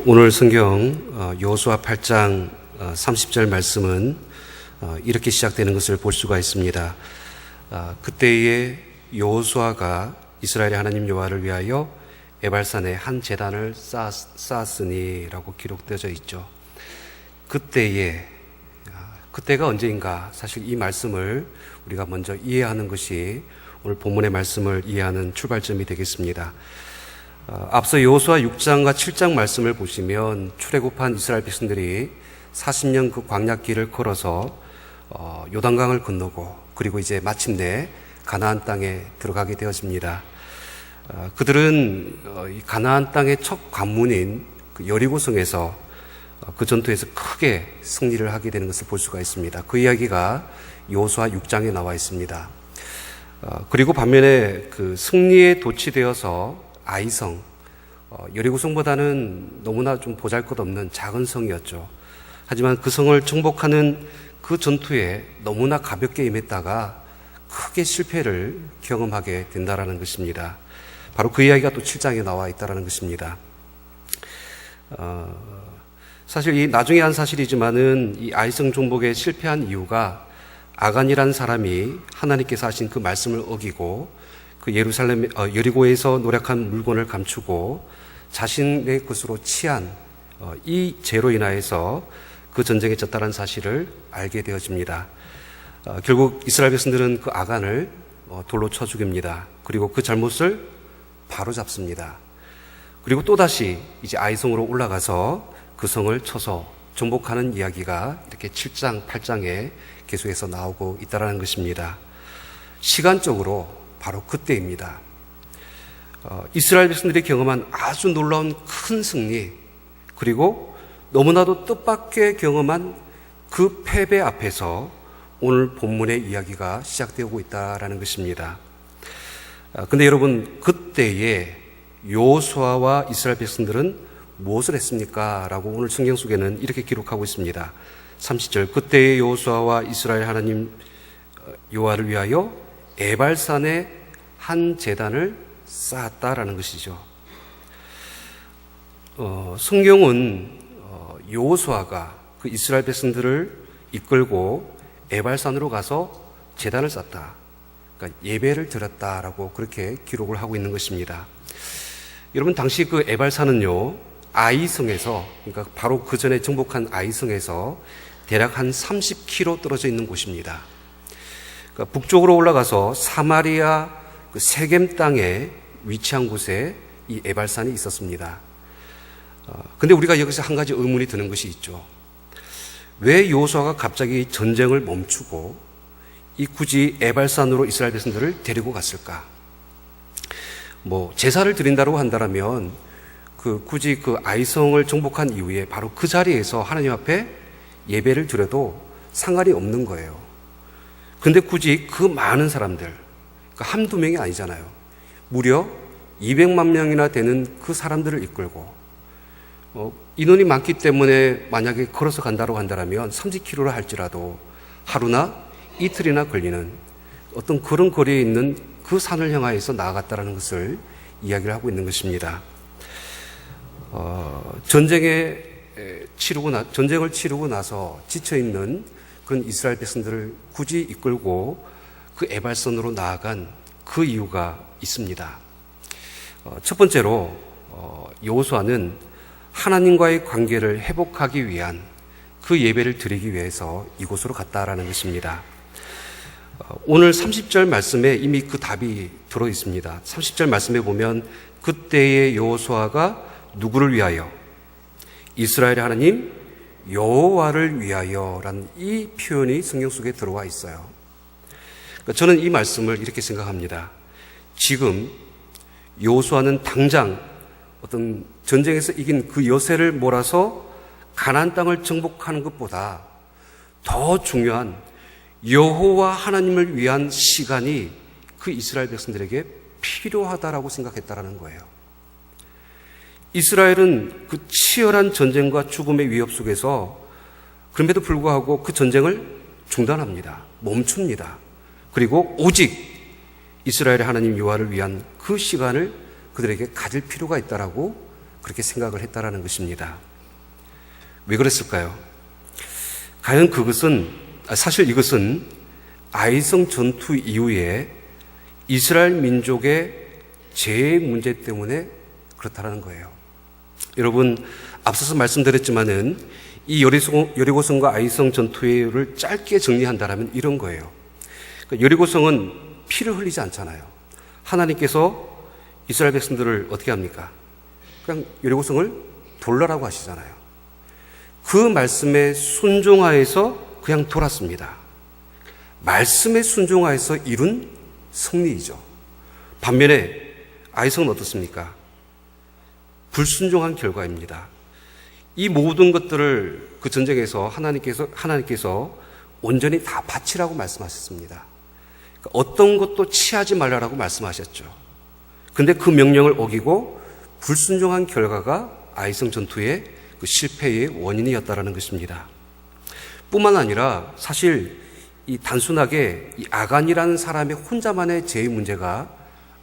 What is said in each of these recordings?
오늘 성경 여호수아 8장 30절 말씀은 이렇게 시작되는 것을 볼 수가 있습니다. 그때에 여호수아가 이스라엘의 하나님 여호와를 위하여 에발산에 한 제단을 쌓았으니 라고 기록되어져 있죠. 그때가 언제인가, 사실 이 말씀을 우리가 먼저 이해하는 것이 오늘 본문의 말씀을 이해하는 출발점이 되겠습니다. 앞서 여호수아 6장과 7장 말씀을 보시면 출애굽한 이스라엘 백성들이 40년 그 광야길을 걸어서 요단강을 건너고 그리고 이제 마침내 가나안 땅에 들어가게 되어집니다. 그들은 이 가나안 땅의 첫 관문인 그 여리고성에서 그 전투에서 크게 승리를 하게 되는 것을 볼 수가 있습니다. 그 이야기가 여호수아 6장에 나와 있습니다. 그리고 반면에 그 승리에 도취되어서 아이성, 여리고성보다는 너무나 좀 보잘것없는 작은 성이었죠. 하지만 그 성을 정복하는 그 전투에 너무나 가볍게 임했다가 크게 실패를 경험하게 된다라는 것입니다. 바로 그 이야기가 또 7장에 나와 있다라는 것입니다. 사실 이 나중에 한 사실이지만은 이 아이성 정복에 실패한 이유가 아간이라는 사람이 하나님께서 하신 그 말씀을 어기고 그 여리고에서 노력한 물건을 감추고 자신의 것으로 취한 이 죄로 인하여서 그 전쟁에 졌다는 사실을 알게 되어집니다. 결국 이스라엘 백성들은 그 아간을 돌로 쳐 죽입니다. 그리고 그 잘못을 바로잡습니다. 그리고 또다시 이제 아이성으로 올라가서 그 성을 쳐서 정복하는 이야기가 이렇게 7장, 8장에 계속해서 나오고 있다는 것입니다. 시간적으로 바로 그때입니다. 이스라엘 백성들이 경험한 아주 놀라운 큰 승리, 그리고 너무나도 뜻밖의 경험한 그 패배 앞에서 오늘 본문의 이야기가 시작되고 있다는 것입니다. 근데 여러분, 그때에 여호수아와 이스라엘 백성들은 무엇을 했습니까? 라고 오늘 성경 속에는 이렇게 기록하고 있습니다. 30절, 그때의 여호수아와 이스라엘 하나님 여호와를 위하여 에발산에 한 제단을 쌓았다라는 것이죠. 성경은 여호수아가 그 이스라엘 백성들을 이끌고 에발산으로 가서 제단을 쌓았다, 그러니까 예배를 드렸다라고 그렇게 기록을 하고 있는 것입니다. 여러분, 당시 그 에발산은요, 아이성에서, 그러니까 바로 그 전에 정복한 아이성에서 대략 한 30km 떨어져 있는 곳입니다. 그러니까 북쪽으로 올라가서 사마리아 그 세겜 땅에 위치한 곳에 이 에발산이 있었습니다. 근데 우리가 여기서 한 가지 의문이 드는 것이 있죠. 왜 여호수아가 갑자기 전쟁을 멈추고 굳이 에발산으로 이스라엘 백성들을 데리고 갔을까? 제사를 드린다고 한다면 굳이 그 아이성을 정복한 이후에 바로 그 자리에서 하나님 앞에 예배를 드려도 상관이 없는 거예요. 근데 굳이 그 많은 사람들, 한두 명이 아니잖아요. 무려 200만 명이나 되는 그 사람들을 이끌고 인원이 많기 때문에 만약에 걸어서 간다고 한다면 30km를 할지라도 하루나 이틀이나 걸리는 어떤 그런 거리에 있는 그 산을 향하여서 나아갔다는 것을 이야기를 하고 있는 것입니다. 전쟁을 치르고 나서 지쳐있는 그런 이스라엘 백성들을 굳이 이끌고 그 에발산으로 나아간 그 이유가 있습니다. 첫 번째로 여호수아는 하나님과의 관계를 회복하기 위한 그 예배를 드리기 위해서 이곳으로 갔다라는 것입니다. 오늘 30절 말씀에 이미 그 답이 들어 있습니다. 30절 말씀에 보면 그때의 여호수아가 누구를 위하여? 이스라엘의 하나님 여호와를 위하여라는 이 표현이 성경 속에 들어와 있어요. 저는 이 말씀을 이렇게 생각합니다. 지금 여호수아는 당장 어떤 전쟁에서 이긴 그 여세를 몰아서 가나안 땅을 정복하는 것보다 더 중요한 여호와 하나님을 위한 시간이 그 이스라엘 백성들에게 필요하다라고 생각했다라는 거예요. 이스라엘은 그 치열한 전쟁과 죽음의 위협 속에서 그럼에도 불구하고 그 전쟁을 중단합니다. 멈춥니다. 그리고 오직 이스라엘의 하나님 여호와를 위한 그 시간을 그들에게 가질 필요가 있다라고 그렇게 생각을 했다라는 것입니다. 왜 그랬을까요? 과연 사실 이것은 아이성 전투 이후에 이스라엘 민족의 죄의 문제 때문에 그렇다라는 거예요. 여러분, 앞서서 말씀드렸지만은 이 여리고성과 아이성 전투를 짧게 정리한다라면 이런 거예요. 그러니까 여리고성은 피를 흘리지 않잖아요. 하나님께서 이스라엘 백성들을 어떻게 합니까? 그냥 여리고성을 돌라라고 하시잖아요. 그 말씀에 순종하여서 그냥 돌았습니다. 말씀에 순종하여서 이룬 승리이죠. 반면에 아이성은 어떻습니까? 불순종한 결과입니다. 이 모든 것들을 그 전쟁에서 하나님께서 온전히 다 바치라고 말씀하셨습니다. 그러니까 어떤 것도 취하지 말라라고 말씀하셨죠. 근데 그 명령을 어기고 불순종한 결과가 아이성 전투의 그 실패의 원인이었다라는 것입니다. 뿐만 아니라 사실 이 단순하게 이 아간이라는 사람의 혼자만의 죄의 문제가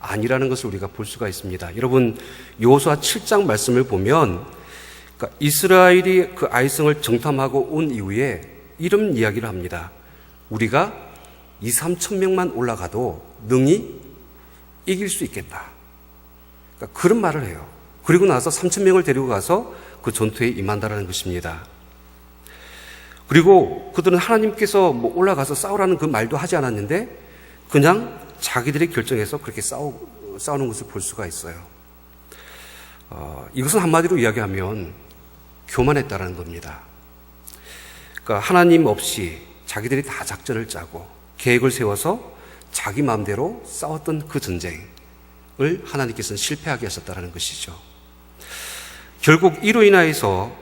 아니라는 것을 우리가 볼 수가 있습니다. 여러분, 여호수아 7장 말씀을 보면 그러니까 이스라엘이 그 아이성을 정탐하고 온 이후에 이런 이야기를 합니다. 우리가 2-3천 명만 올라가도 능히 이길 수 있겠다. 그러니까 그런 말을 해요. 그리고 나서 3천 명을 데리고 가서 그 전투에 임한다라는 것입니다. 그리고 그들은 하나님께서 올라가서 싸우라는 그 말도 하지 않았는데 그냥 자기들이 결정해서 그렇게 싸우는 것을 볼 수가 있어요. 이것은 한마디로 이야기하면 교만했다라는 겁니다. 그러니까 하나님 없이 자기들이 다 작전을 짜고 계획을 세워서 자기 마음대로 싸웠던 그 전쟁을 하나님께서는 실패하게 하셨다는 것이죠. 결국 이로 인하여서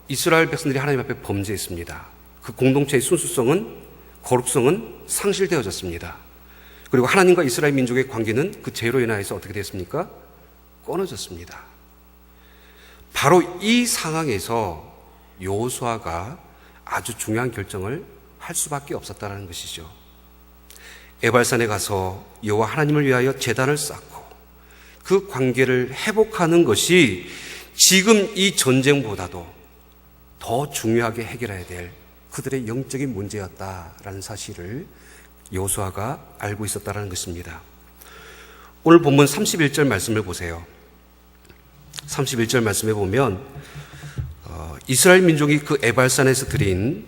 이스라엘 백성들이 하나님 앞에 범죄했습니다. 그 공동체의 순수성은, 거룩성은 상실되어졌습니다. 그리고 하나님과 이스라엘 민족의 관계는 그 죄로 인하여서 어떻게 됐습니까? 끊어졌습니다. 바로 이 상황에서 여호수아가 아주 중요한 결정을 할 수밖에 없었다는 것이죠. 에발산에 가서 여호와 하나님을 위하여 제단을 쌓고 그 관계를 회복하는 것이 지금 이 전쟁보다도 더 중요하게 해결해야 될 그들의 영적인 문제였다라는 사실을 여호수아가 알고 있었다는 것입니다. 오늘 본문 31절 말씀을 보세요. 31절 말씀에 보면 이스라엘 민족이 그 에발산에서 드린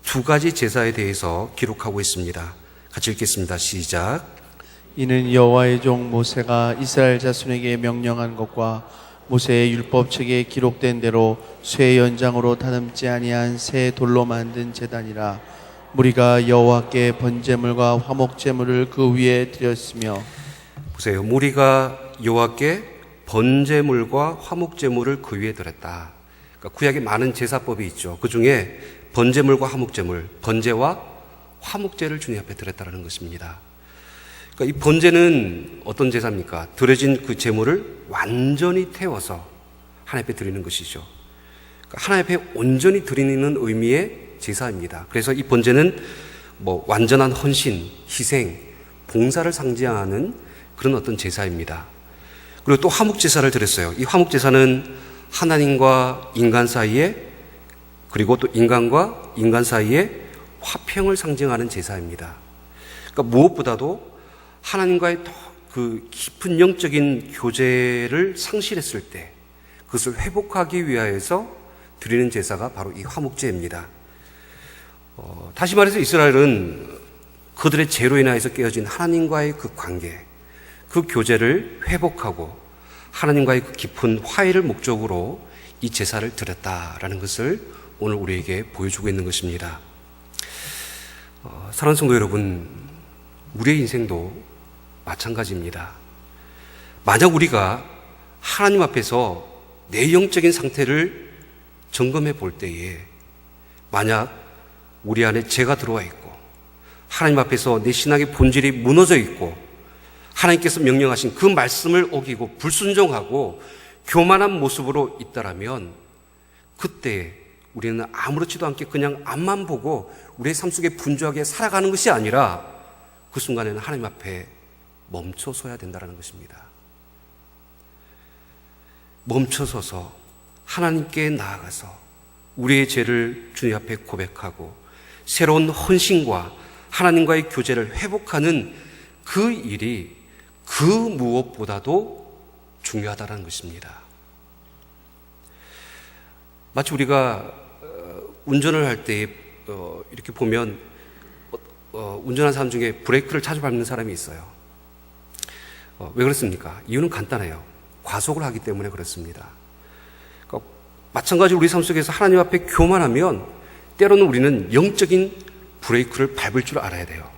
두 가지 제사에 대해서 기록하고 있습니다. 같이 읽겠습니다. 시작. 이는 여호와의 종 모세가 이스라엘 자손에게 명령한 것과 모세의 율법책에 기록된 대로 쇠 연장으로 다듬지 아니한 새 돌로 만든 제단이라. 무리가 여호와께 번제물과 화목제물을 그 위에 드렸으며. 보세요. 무리가 여호와께 번제물과 화목제물을 그 위에 드렸다. 그러니까 구약에 많은 제사법이 있죠. 그 중에 번제물과 화목제물, 번제와 화목제를 주님 앞에 드렸다는 것입니다. 그러니까 이 번제는 어떤 제사입니까? 드려진 그 제물을 완전히 태워서 하나님 앞에 드리는 것이죠. 그러니까 하나님 앞에 온전히 드리는 의미의 제사입니다. 그래서 이 번제는 완전한 헌신, 희생, 봉사를 상징하는 그런 어떤 제사입니다. 그리고 또 화목제사를 드렸어요. 이 화목제사는 하나님과 인간 사이에, 그리고 또 인간과 인간 사이에 화평을 상징하는 제사입니다. 그러니까 무엇보다도 하나님과의 그 깊은 영적인 교제를 상실했을 때 그것을 회복하기 위하여서 드리는 제사가 바로 이 화목제입니다. 다시 말해서 이스라엘은 그들의 죄로 인하여서 깨어진 하나님과의 그 관계, 그 교제를 회복하고 하나님과의 그 깊은 화해를 목적으로 이 제사를 드렸다라는 것을 오늘 우리에게 보여주고 있는 것입니다. 사랑하는 성도 여러분, 우리의 인생도 마찬가지입니다. 만약 우리가 하나님 앞에서 내 영적인 상태를 점검해 볼 때에 만약 우리 안에 죄가 들어와 있고 하나님 앞에서 내 신앙의 본질이 무너져 있고 하나님께서 명령하신 그 말씀을 어기고 불순종하고 교만한 모습으로 있다라면 그때 우리는 아무렇지도 않게 그냥 앞만 보고 우리의 삶 속에 분주하게 살아가는 것이 아니라 그 순간에는 하나님 앞에 멈춰서야 된다는 것입니다. 멈춰서서 하나님께 나아가서 우리의 죄를 주님 앞에 고백하고 새로운 헌신과 하나님과의 교제를 회복하는 그 일이 그 무엇보다도 중요하다는 것입니다. 마치 우리가 운전을 할 때 이렇게 보면 운전하는 사람 중에 브레이크를 자주 밟는 사람이 있어요. 왜 그렇습니까? 이유는 간단해요. 과속을 하기 때문에 그렇습니다. 그러니까 마찬가지로 우리 삶 속에서 하나님 앞에 교만하면 때로는 우리는 영적인 브레이크를 밟을 줄 알아야 돼요.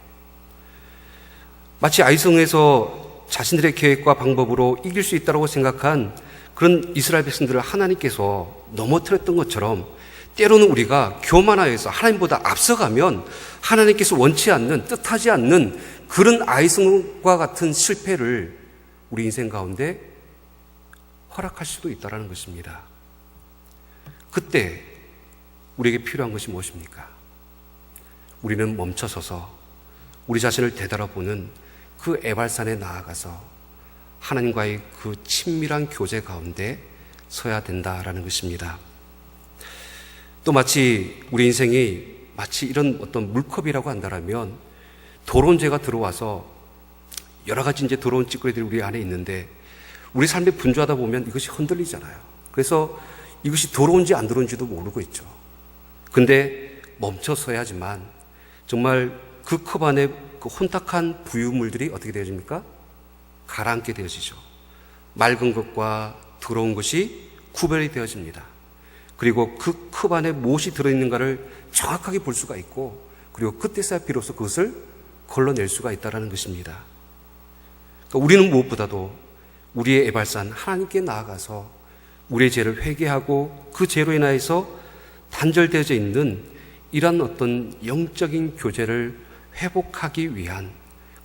마치 아이성에서 자신들의 계획과 방법으로 이길 수 있다고 생각한 그런 이스라엘 백성들을 하나님께서 넘어뜨렸던 것처럼 때로는 우리가 교만하여서 하나님보다 앞서가면 하나님께서 원치 않는, 뜻하지 않는 그런 아이성과 같은 실패를 우리 인생 가운데 허락할 수도 있다는 것입니다. 그때 우리에게 필요한 것이 무엇입니까? 우리는 멈춰서서 우리 자신을 되돌아보는 그 에발산에 나아가서 하나님과의 그 친밀한 교제 가운데 서야 된다라는 것입니다. 또 마치 우리 인생이 마치 이런 어떤 물컵이라고 한다면 더러운 죄가 들어와서 여러 가지 이제 더러운 찌꺼기들이 우리 안에 있는데 우리 삶에 분주하다 보면 이것이 흔들리잖아요. 그래서 이것이 더러운지 안 더러운지도 모르고 있죠. 근데 멈춰서야지만 정말 그 컵 안에 그 혼탁한 부유물들이 어떻게 되어집니까? 가라앉게 되어지죠. 맑은 것과 더러운 것이 구별이 되어집니다. 그리고 그 컵 안에 무엇이 들어있는가를 정확하게 볼 수가 있고 그리고 그때서야 비로소 그것을 걸러낼 수가 있다는 것입니다. 그러니까 우리는 무엇보다도 우리의 에발산 하나님께 나아가서 우리의 죄를 회개하고 그 죄로 인하여서 단절되어져 있는 이러한 어떤 영적인 교제를 회복하기 위한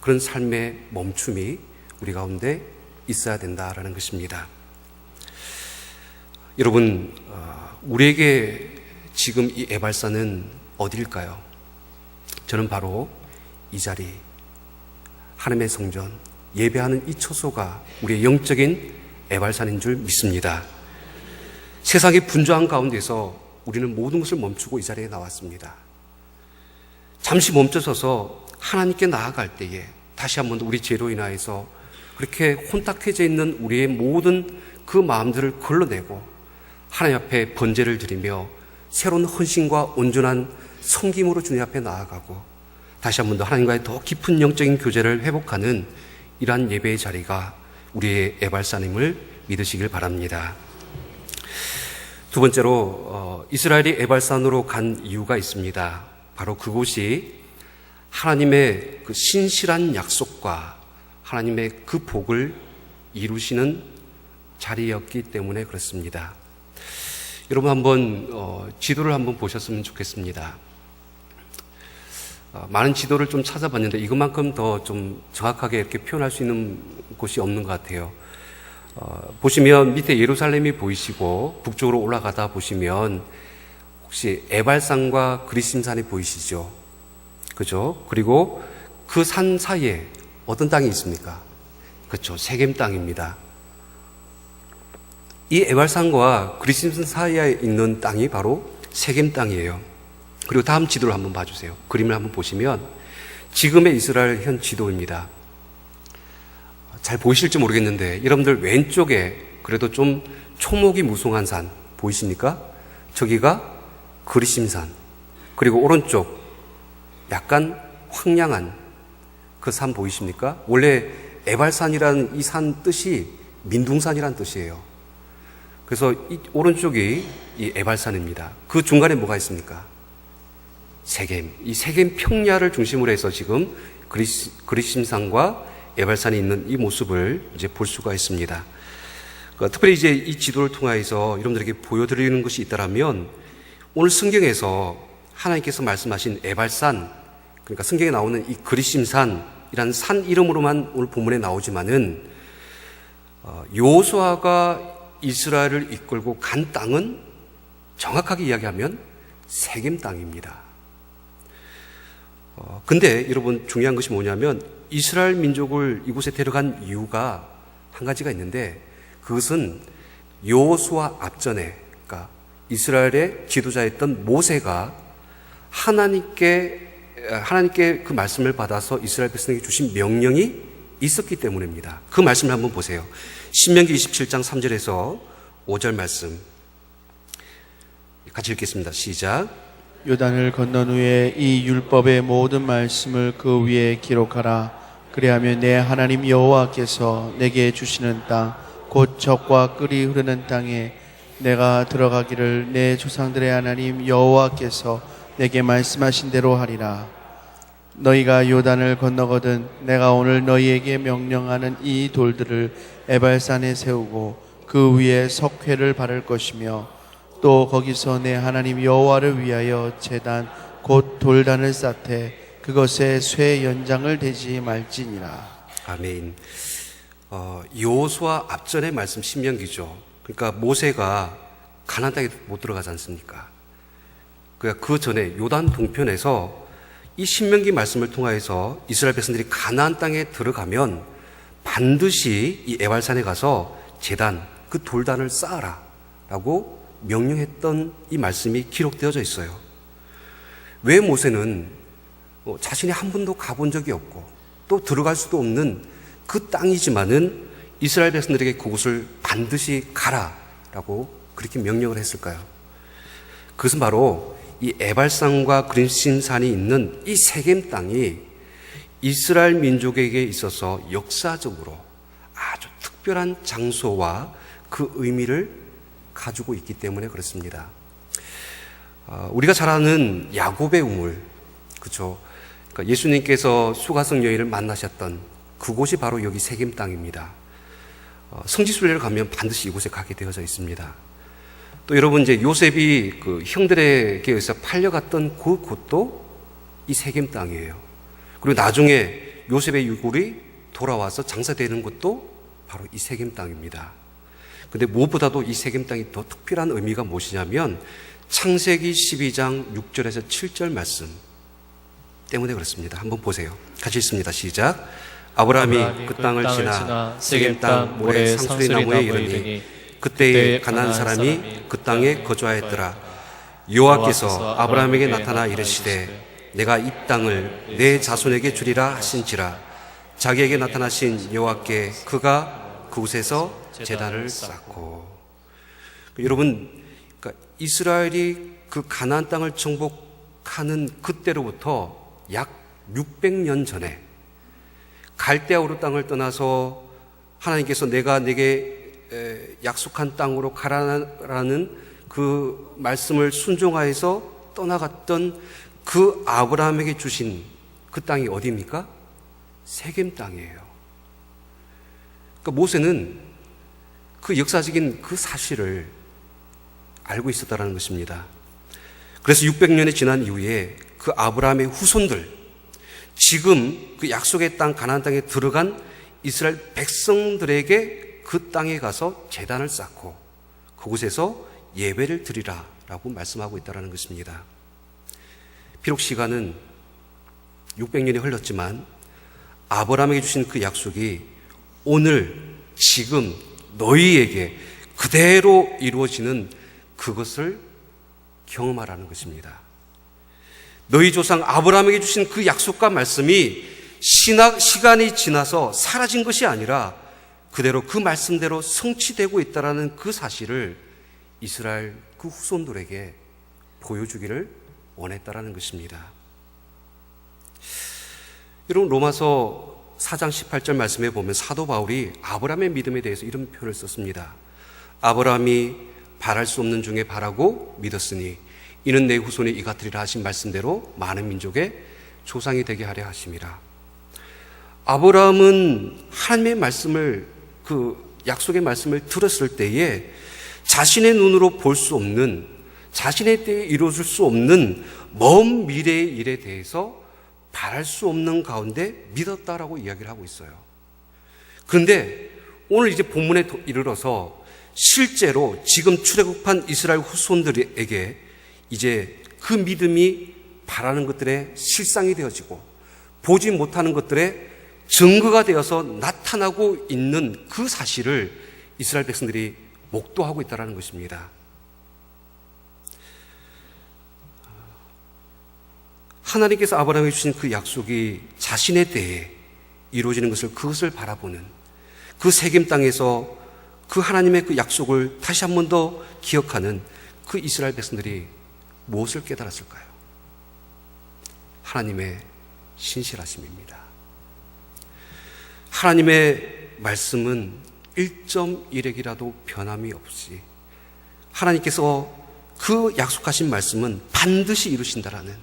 그런 삶의 멈춤이 우리 가운데 있어야 된다라는 것입니다. 여러분, 우리에게 지금 이 에발산은 어디일까요? 저는 바로 이 자리, 하나님의 성전, 예배하는 이 처소가 우리의 영적인 에발산인 줄 믿습니다. 세상의 분주한 가운데서 우리는 모든 것을 멈추고 이 자리에 나왔습니다. 잠시 멈춰서서 하나님께 나아갈 때에 다시 한번 우리 죄로 인하여서 그렇게 혼탁해져 있는 우리의 모든 그 마음들을 걸러내고 하나님 앞에 번제를 드리며 새로운 헌신과 온전한 섬김으로 주님 앞에 나아가고 다시 한번 더 하나님과의 더 깊은 영적인 교제를 회복하는 이러한 예배의 자리가 우리의 에발산임을 믿으시길 바랍니다. 두 번째로 이스라엘이 에발산으로 간 이유가 있습니다. 바로 그곳이 하나님의 그 신실한 약속과 하나님의 그 복을 이루시는 자리였기 때문에 그렇습니다. 여러분 한번 지도를 한번 보셨으면 좋겠습니다. 많은 지도를 좀 찾아봤는데 이것만큼 더 좀 정확하게 이렇게 표현할 수 있는 곳이 없는 것 같아요. 보시면 밑에 예루살렘이 보이시고 북쪽으로 올라가다 보시면 혹시 에발산과 그리심산이 보이시죠? 그죠? 그리고 그 산 사이에 어떤 땅이 있습니까? 그렇죠. 세겜 땅입니다. 이 에발산과 그리심산 사이에 있는 땅이 바로 세겜 땅이에요. 그리고 다음 지도를 한번 봐주세요. 그림을 한번 보시면 지금의 이스라엘 현 지도입니다. 잘 보이실지 모르겠는데 여러분들 왼쪽에 그래도 좀 초목이 무성한 산 보이십니까? 저기가 그리심산, 그리고 오른쪽 약간 황량한 그 산 보이십니까? 원래 에발산이라는 이 산 뜻이 민둥산이라는 뜻이에요. 그래서 이 오른쪽이 이 에발산입니다. 그 중간에 뭐가 있습니까? 세겜. 이 세겜 평야를 중심으로 해서 지금 그리심산과 에발산이 있는 이 모습을 이제 볼 수가 있습니다. 특별히 이제 이 지도를 통해서 여러분들에게 보여드리는 것이 있다면 오늘 성경에서 하나님께서 말씀하신 에발산, 그러니까 성경에 나오는 이 그리심산이라는 산 이름으로만 오늘 본문에 나오지만은 여호수아가 이스라엘을 이끌고 간 땅은 정확하게 이야기하면 세겜 땅입니다. 근데 여러분 중요한 것이 뭐냐면 이스라엘 민족을 이곳에 데려간 이유가 한 가지가 있는데 그것은 여호수아 앞전에, 그러니까 이스라엘의 지도자였던 모세가 하나님께 그 말씀을 받아서 이스라엘 백성에게 주신 명령이 있었기 때문입니다. 그 말씀을 한번 보세요. 신명기 27장 3절에서 5절 말씀 같이 읽겠습니다. 시작. 요단을 건넌 후에 이 율법의 모든 말씀을 그 위에 기록하라. 그리하면 내 하나님 여호와께서 내게 주시는 땅 곧 젖과 꿀이 흐르는 땅에 내가 들어가기를 내 조상들의 하나님 여호와께서 내게 말씀하신 대로 하리라. 너희가 요단을 건너거든 내가 오늘 너희에게 명령하는 이 돌들을 에발산에 세우고 그 위에 석회를 바를 것이며 또 거기서 내 하나님 여호와를 위하여 제단 곧 돌단을 쌓되 그것에 쇠 연장을 대지 말지니라. 아멘. 여호수아 앞전의 말씀 신명기죠. 그러니까 모세가 가나안 땅에 못 들어가지 않습니까? 그러니까 그 전에 요단 동편에서 이 신명기 말씀을 통하여서 이스라엘 백성들이 가나안 땅에 들어가면 반드시 이 에발산에 가서 제단, 그 돌단을 쌓아라 라고 명령했던 이 말씀이 기록되어져 있어요. 왜 모세는 자신이 한 번도 가본 적이 없고 또 들어갈 수도 없는 그 땅이지만은 이스라엘 백성들에게 그곳을 반드시 가라라고 그렇게 명령을 했을까요? 그것은 바로 이 에발산과 그리심산이 있는 이 세겜 땅이 이스라엘 민족에게 있어서 역사적으로 아주 특별한 장소와 그 의미를 가지고 있기 때문에 그렇습니다. 우리가 잘 아는 야곱의 우물, 그렇죠? 그러니까 예수님께서 수가성 여인을 만나셨던 그곳이 바로 여기 세겜 땅입니다. 성지순례를 가면 반드시 이곳에 가게 되어져 있습니다. 또 여러분 이제 요셉이 그 형들에게 의해서 팔려갔던 그 곳도 이 세겜 땅이에요. 그리고 나중에 요셉의 유골이 돌아와서 장사되는 곳도 바로 이 세겜 땅입니다. 근데 무엇보다도 이 세겜 땅이 더 특별한 의미가 무엇이냐면 창세기 12장 6절에서 7절 말씀 때문에 그렇습니다. 한번 보세요. 같이 읽습니다. 시작. 아브라함이 그 땅을 지나 세겜 땅 모래 상수리 나무에 이르니 그때에 가나안 사람이 그 땅에 거주하였더라. 여호와께서 아브라함에게 나타나 이르시되 내가 이 땅을 내 자손에게 주리라 하신지라. 자기에게 나타나신 여호와께 그가 그곳에서 제단을 쌓고. 여러분, 그러니까 이스라엘이 그 가나안 땅을 정복하는 그때로부터 약 600년 전에 갈대아우르 땅을 떠나서 하나님께서 내가 내게 약속한 땅으로 가라라는 그 말씀을 순종하여서 떠나갔던 그 아브라함에게 주신 그 땅이 어디입니까? 세겜 땅이에요. 그러니까 모세는 그 역사적인 그 사실을 알고 있었다는 것입니다. 그래서 600년이 지난 이후에 그 아브라함의 후손들, 지금 그 약속의 땅 가나안 땅에 들어간 이스라엘 백성들에게 그 땅에 가서 제단을 쌓고 그곳에서 예배를 드리라 라고 말씀하고 있다는 것입니다. 비록 시간은 600년이 흘렀지만 아브라함에게 주신 그 약속이 오늘 지금 너희에게 그대로 이루어지는 그것을 경험하라는 것입니다. 너희 조상 아브라함에게 주신 그 약속과 말씀이 시간이 지나서 사라진 것이 아니라 그대로 그 말씀대로 성취되고 있다는 그 사실을 이스라엘 그 후손들에게 보여주기를 원했다는 것입니다. 여러분, 로마서 4장 18절 말씀에 보면 사도 바울이 아브라함의 믿음에 대해서 이런 표현을 썼습니다. 아브라함이 바랄 수 없는 중에 바라고 믿었으니 이는 내 후손이 이같으리라 하신 말씀대로 많은 민족의 조상이 되게 하려 하심이라. 아브라함은 하나님의 말씀을, 그 약속의 말씀을 들었을 때에 자신의 눈으로 볼 수 없는, 자신의 때에 이루어질 수 없는 먼 미래의 일에 대해서 바랄 수 없는 가운데 믿었다라고 이야기를 하고 있어요. 그런데 오늘 이제 본문에 이르러서 실제로 지금 출애굽한 이스라엘 후손들에게 이제 그 믿음이 바라는 것들의 실상이 되어지고 보지 못하는 것들의 증거가 되어서 나타나고 있는 그 사실을 이스라엘 백성들이 목도하고 있다는 것입니다. 하나님께서 아브라함에게 주신 그 약속이 자신의 때에 이루어지는 것을, 그것을 바라보는 그 세겜 땅에서 그 하나님의 그 약속을 다시 한 번 더 기억하는 그 이스라엘 백성들이 무엇을 깨달았을까요? 하나님의 신실하심입니다. 하나님의 말씀은 1.1핵이라도 변함이 없이, 하나님께서 그 약속하신 말씀은 반드시 이루신다라는,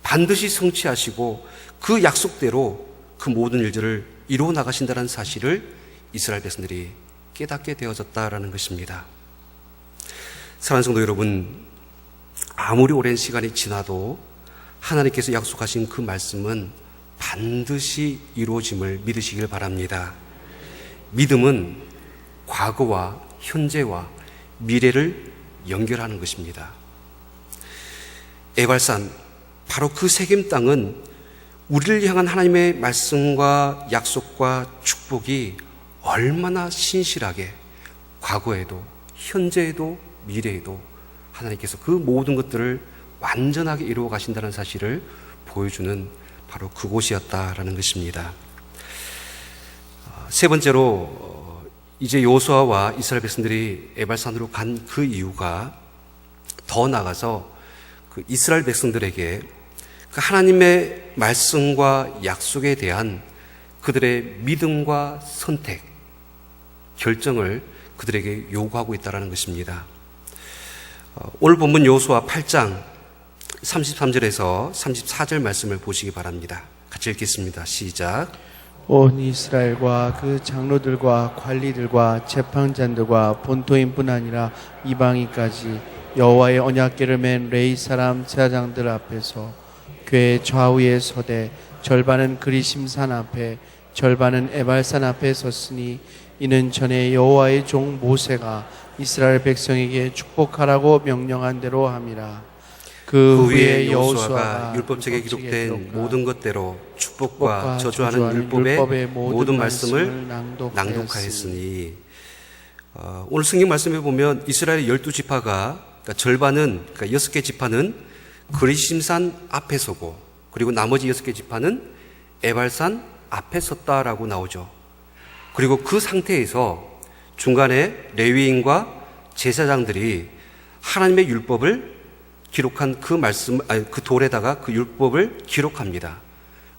반드시 성취하시고 그 약속대로 그 모든 일들을 이루어 나가신다는 사실을 이스라엘 백성들이 깨닫게 되어졌다라는 것입니다. 사랑하는 성도 여러분, 아무리 오랜 시간이 지나도 하나님께서 약속하신 그 말씀은 반드시 이루어짐을 믿으시길 바랍니다. 믿음은 과거와 현재와 미래를 연결하는 것입니다. 에발산, 바로 그 세겜 땅은 우리를 향한 하나님의 말씀과 약속과 축복이 얼마나 신실하게 과거에도 현재에도 미래에도 하나님께서 그 모든 것들을 완전하게 이루어 가신다는 사실을 보여주는 바로 그곳이었다라는 것입니다. 세 번째로, 이제 여호수아와 이스라엘 백성들이 에발산으로 간 그 이유가 더 나아가서 그 이스라엘 백성들에게 그 하나님의 말씀과 약속에 대한 그들의 믿음과 선택, 결정을 그들에게 요구하고 있다는 것입니다. 오늘 본문 여호수아 8장 33절에서 34절 말씀을 보시기 바랍니다. 같이 읽겠습니다. 시작. 온 이스라엘과 그 장로들과 관리들과 재판장들과 본토인뿐 아니라 이방인까지 여호와의 언약궤를 맨 레위 사람 제사장들 앞에서 궤 좌우에 서되 절반은 그리심산 앞에 절반은 에발산 앞에 섰으니 이는 전에 여호와의 종 모세가 이스라엘 백성에게 축복하라고 명령한 대로 함이라. 그 후에 여호수아가 율법책에 기록된 모든 것대로 축복과 저주하는 율법의 모든 말씀을 낭독하였으니, 오늘 성경 말씀에 보면 이스라엘의 12지파가, 그러니까 절반은, 그러니까 6개 지파는 그리심산 앞에 서고, 그리고 나머지 6개 지파는 에발산 앞에 섰다라고 나오죠. 그리고 그 상태에서 중간에 레위인과 제사장들이 하나님의 율법을 기록한 그 말씀, 그 돌에다가 그 율법을 기록합니다.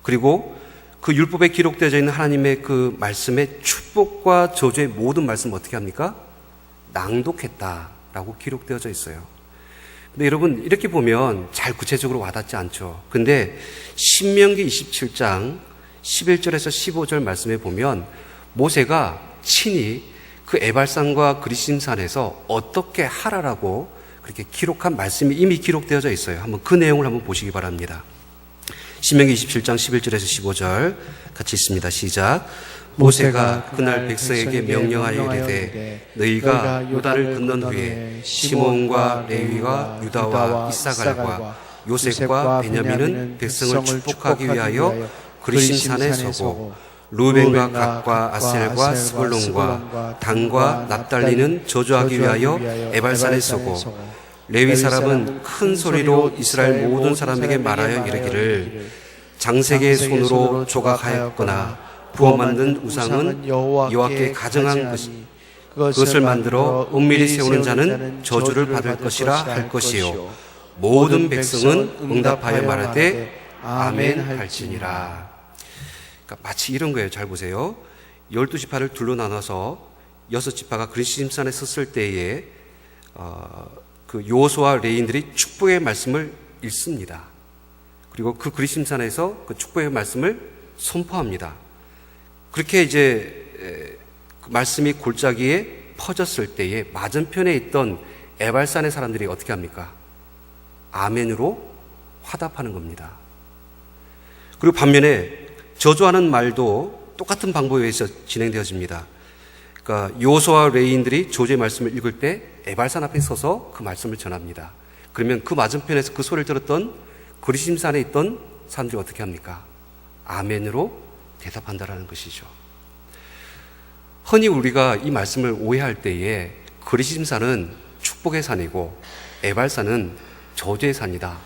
그리고 그 율법에 기록되어 있는 하나님의 그 말씀의 축복과 저주의 모든 말씀 어떻게 합니까? 낭독했다라고 기록되어져 있어요. 근데 여러분, 이렇게 보면 잘 구체적으로 와닿지 않죠. 근데 신명기 27장 11절에서 15절 말씀에 보면 모세가 친히 그 에발산과 그리심산에서 어떻게 하라라고 그렇게 기록한 말씀이 이미 기록되어져 있어요. 한번 그 내용을 한번 보시기 바랍니다. 신명기 27장 11절에서 15절 같이 있습니다. 시작. 모세가 그날 백성에게 명령하여 이르되 너희가 요단을 건넌 후에 시몬과 레위와 유다와 이사갈과 요셉과 베냐민은 백성을 축복하기 위하여 그리심산에 서고 루벤과 갓과 아셀과 스불론과 단과 납달리는 저주하기 위하여 에발산에 서고 레위 사람은 큰 소리로 이스라엘 모든 사람에게 말하여 이르기를 장세기의 손으로 조각하였거나 부어 만든 우상은 여호와께 가증한 것이 그것을 만들어 은밀히 세우는 자는 저주를 받을 것이라 할 것이요 모든 백성은 응답하여 말하되 아멘 할지니라. 그러니까 마치 이런 거예요. 잘 보세요. 12지파를 둘로 나눠서 6지파가 그리심산에 섰을 때에 그 여호수아 레위인들이 축복의 말씀을 읽습니다. 그리고 그 그리심산에서 그 축복의 말씀을 선포합니다. 그렇게 이제 그 말씀이 골짜기에 퍼졌을 때에 맞은편에 있던 에발산의 사람들이 어떻게 합니까? 아멘으로 화답하는 겁니다. 그리고 반면에 저주하는 말도 똑같은 방법에 의해서 진행되어집니다. 그러니까 여호수아 레위인들이 저주의 말씀을 읽을 때 에발산 앞에 서서 그 말씀을 전합니다. 그러면 그 맞은편에서 그 소리를 들었던 그리심산에 있던 사람들이 어떻게 합니까? 아멘으로 대답한다라는 것이죠. 흔히 우리가 이 말씀을 오해할 때에 그리심산은 축복의 산이고 에발산은 저주의 산이다.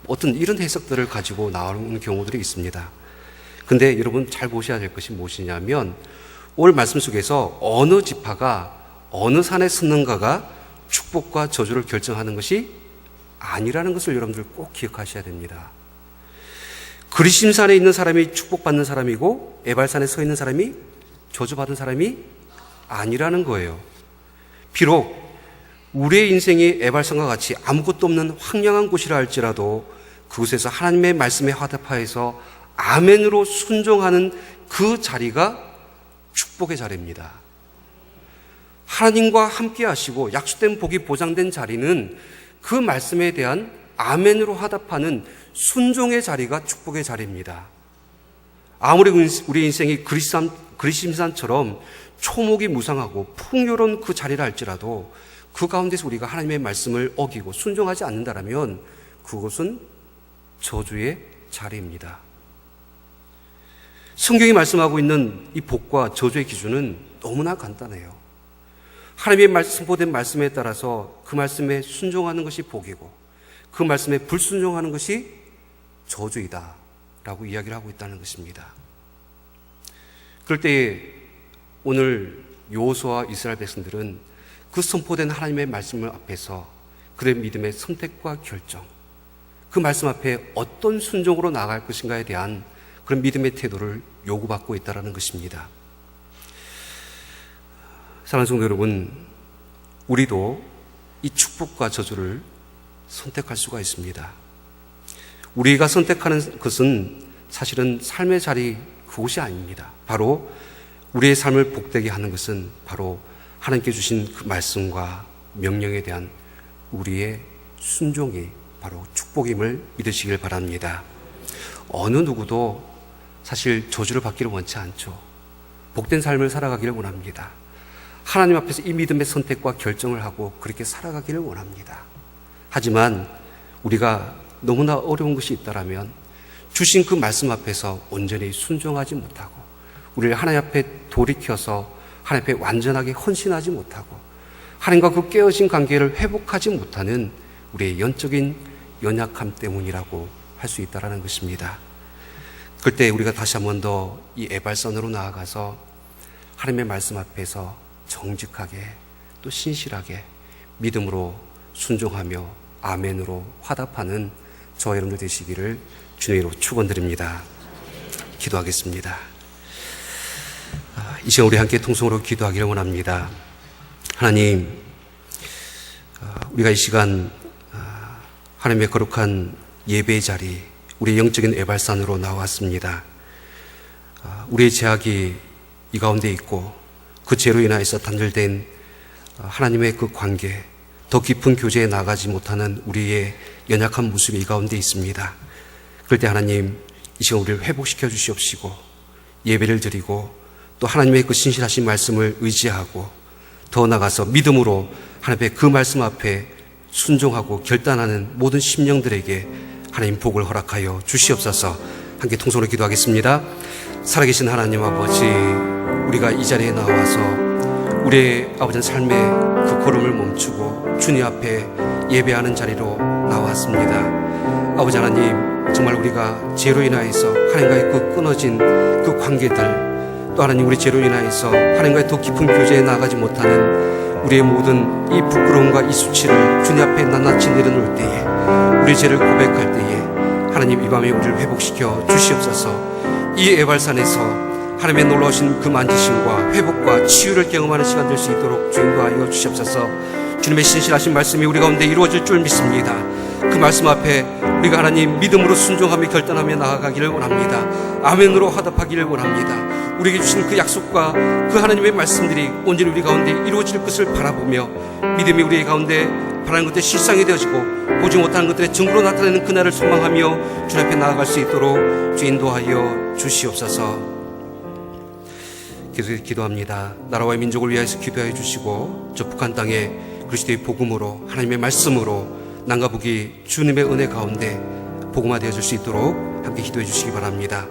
어떤 이런 해석들을 가지고 나오는 경우들이 있습니다. 근데 여러분 잘 보셔야 될 것이 무엇이냐면 오늘 말씀 속에서 어느 지파가 어느 산에 섰는가가 축복과 저주를 결정하는 것이 아니라는 것을 여러분들 꼭 기억하셔야 됩니다. 그리심산에 있는 사람이 축복받는 사람이고 에발산에 서 있는 사람이 저주받은 사람이 아니라는 거예요. 비록 우리의 인생이 에발산과 같이 아무것도 없는 황량한 곳이라 할지라도 그곳에서 하나님의 말씀에 화답하여서 아멘으로 순종하는 그 자리가 축복의 자리입니다. 하나님과 함께 하시고 약속된 복이 보장된 자리는 그 말씀에 대한 아멘으로 화답하는 순종의 자리가 축복의 자리입니다. 아무리 우리 인생이 그리심산처럼 초목이 무성하고 풍요로운 그 자리라 할지라도 그 가운데서 우리가 하나님의 말씀을 어기고 순종하지 않는다면 그것은 저주의 자리입니다. 성경이 말씀하고 있는 이 복과 저주의 기준은 너무나 간단해요. 하나님의 선포된 말씀에 따라서 그 말씀에 순종하는 것이 복이고 그 말씀에 불순종하는 것이 저주이다 라고 이야기를 하고 있다는 것입니다. 그럴 때 오늘 여호수아와 이스라엘 백성들은 그 선포된 하나님의 말씀을 앞에서 그들의 믿음의 선택과 결정, 그 말씀 앞에 어떤 순종으로 나아갈 것인가에 대한 그런 믿음의 태도를 요구받고 있다는 것입니다. 사랑하는 성도 여러분, 우리도 이 축복과 저주를 선택할 수가 있습니다. 우리가 선택하는 것은 사실은 삶의 자리 그곳이 아닙니다. 바로 우리의 삶을 복되게 하는 것은 바로 하나님께 주신 그 말씀과 명령에 대한 우리의 순종이 바로 축복임을 믿으시길 바랍니다. 어느 누구도 사실 저주를 받기를 원치 않죠. 복된 삶을 살아가기를 원합니다. 하나님 앞에서 이 믿음의 선택과 결정을 하고 그렇게 살아가기를 원합니다. 하지만 우리가 너무나 어려운 것이 있다면 주신 그 말씀 앞에서 온전히 순종하지 못하고 우리를 하나님 앞에 돌이켜서 하나님 앞에 완전하게 헌신하지 못하고 하나님과 그 깨어진 관계를 회복하지 못하는 우리의 영적인 연약함 때문이라고 할 수 있다는 것입니다. 그때 우리가 다시 한 번 더 이 에발산으로 나아가서 하나님의 말씀 앞에서 정직하게 또 신실하게 믿음으로 순종하며 아멘으로 화답하는 저와 여러분들 되시기를 주님으로 축원드립니다. 기도하겠습니다. 이 시간 우리 함께 통성으로 기도하기를 원합니다. 하나님, 우리가 이 시간 하나님의 거룩한 예배의 자리, 우리의 영적인 에발산으로 나왔습니다. 우리의 죄악이 이 가운데 있고 그 죄로 인하여서 단절된 하나님의 그 관계, 더 깊은 교제에 나가지 못하는 우리의 연약한 모습이 이 가운데 있습니다. 그럴 때 하나님, 이 시간 우리를 회복시켜 주시옵시고 예배를 드리고 또 하나님의 그 신실하신 말씀을 의지하고 더 나아가서 믿음으로 하나님의 그 말씀 앞에 순종하고 결단하는 모든 심령들에게 하나님 복을 허락하여 주시옵소서. 함께 통성으로 기도하겠습니다. 살아계신 하나님 아버지, 우리가 이 자리에 나와서 우리의 아버지 삶의 그 걸음을 멈추고 주님 앞에 예배하는 자리로 나왔습니다. 아버지 하나님, 정말 우리가 죄로 인하여서 하나님과의 그 끊어진 그 관계들, 또 하나님 우리 죄로 인하여서 하나님과의 더 깊은 교제에 나가지 못하는 우리의 모든 이 부끄러움과 이 수치를 주님 앞에 낱낱이 내려놓을 때에, 우리 죄를 고백할 때에 하나님 이 밤에 우리를 회복시켜 주시옵소서. 이 에발산에서 하나님의 놀라우신 그 만지심과 회복과 치유를 경험하는 시간 될 수 있도록 주 인도하여 주시옵소서. 주님의 신실하신 말씀이 우리 가운데 이루어질 줄 믿습니다. 그 말씀 앞에 우리가 하나님 믿음으로 순종하며 결단하며 나아가기를 원합니다. 아멘으로 화답하기를 원합니다. 우리에게 주신 그 약속과 그 하나님의 말씀들이 온전히 우리 가운데 이루어질 것을 바라보며 믿음이 우리 가운데 바라는 것들이 실상이 되어지고 보지 못하는 것들의 증거로 나타내는 그날을 소망하며 주 앞에 나아갈 수 있도록 주 인도하여 주시옵소서. 계속 기도합니다. 나라와 민족을 위하여서 기도해 주시고 저 북한 땅에 그리스도의 복음으로 하나님의 말씀으로 남과 북이 주님의 은혜 가운데 복음화되어질 수 있도록 함께 기도해 주시기 바랍니다.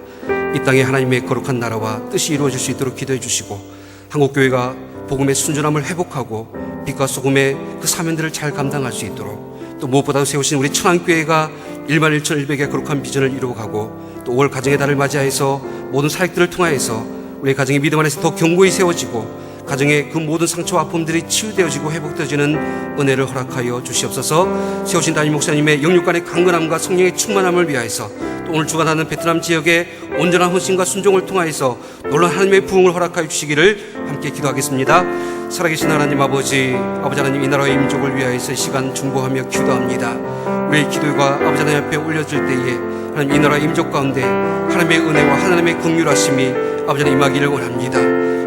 이 땅에 하나님의 거룩한 나라와 뜻이 이루어질 수 있도록 기도해 주시고 한국교회가 복음의 순전함을 회복하고 빛과 소금의 그 사명들을 잘 감당할 수 있도록, 또 무엇보다도 세우신 우리 천안교회가 11,100의 거룩한 비전을 이루어가고, 또 5월 가정의 달을 맞이하여서 모든 사역들을 통하여서 우리 가정의 믿음 안에서 더 견고히 세워지고, 가정의 그 모든 상처와 아픔들이 치유되어지고 회복되어지는 은혜를 허락하여 주시옵소서. 세우신 담임 목사님의 영육간의 강건함과 성령의 충만함을 위하여서, 또 오늘 주관하는 베트남 지역의 온전한 헌신과 순종을 통하여서 놀라운 하나님의 부흥을 허락하여 주시기를 함께 기도하겠습니다. 살아계신 하나님 아버지 하나님, 이 나라의 민족을 위하여서 이 시간 중보하며 기도합니다. 우리의 기도가 아버지 하나님 앞에 올려질 때에 하나님, 이 나라의 민족 가운데 하나님의 은혜와 하나님의 긍휼하심이 아버지 하나님 임하기를 원합니다.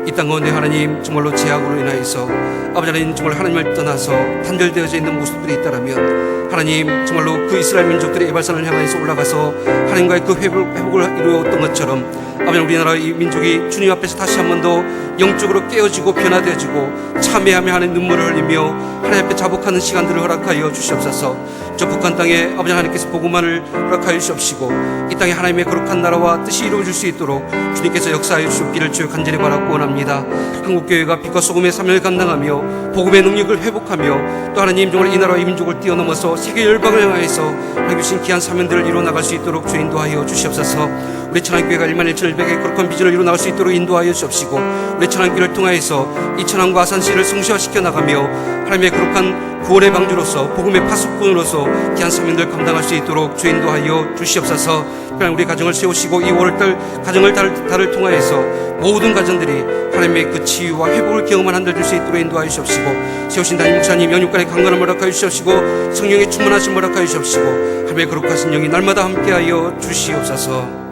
이 땅 가운데 하나님 정말로 제약으로 인하여서 아버지 하나님 정말 하나님을 떠나서 단절되어져 있는 모습들이 있다라면, 하나님 정말로 그 이스라엘 민족들의 에발산을 향해서 올라가서 하나님과의 그 회복을 이루었던 것처럼, 아버지 우리나라 이 민족이 주님 앞에서 다시 한 번 더 영적으로 깨어지고 변화되어지고 참회하며 하는 눈물을 흘리며 하나님 앞에 자복하는 시간들을 허락하여 주시옵소서. 저 북한 땅에 아버지 하나님께서 복음만을 허락하여 주시옵시고, 이 땅에 하나님의 거룩한 나라와 뜻이 이루어질 수 있도록 주님께서 역사하여 주시기를 주여 간절히 바라고 원합니다. 한국교회가 빛과 소금의 사명을 감당하며 복음의 능력을 회복하며, 또 하나님 정말 이 나라와 이 민족을 뛰어넘어서 세계 열방을 향하여서 하나님 주신 귀한 사명들을 이루어 나갈 수 있도록 주 인도하여 주시옵소서. 우리 천안교회가 11,100의 거룩한 비전을 이루어 나갈 수 있도록 인도하여 주옵시고, 우리 천안교회를 통하여서 이 천안과 아산시를 성시화시켜 나가며 하나님의 거룩한 구원의 방주로서 복음의 파수꾼으로서 귀한 사명들 감당할 수 있도록 주 인도하여 주시옵소서. 그냥 우리 가정을 세우시고 이 5월달 가정을 달을 통하여서 모든 가정들이 하나님의 그 치유와 회복을 경험한 한 달 줄 수 있도록 인도하여 주시옵시고, 세우신 담임 목사님 영육간의 강건함을 허락하여 주시옵시고, 성령의 충만하심을 허락하여 주시옵시고, 하나님의 거룩하신 영이 날마다 함께하여 주시옵소서.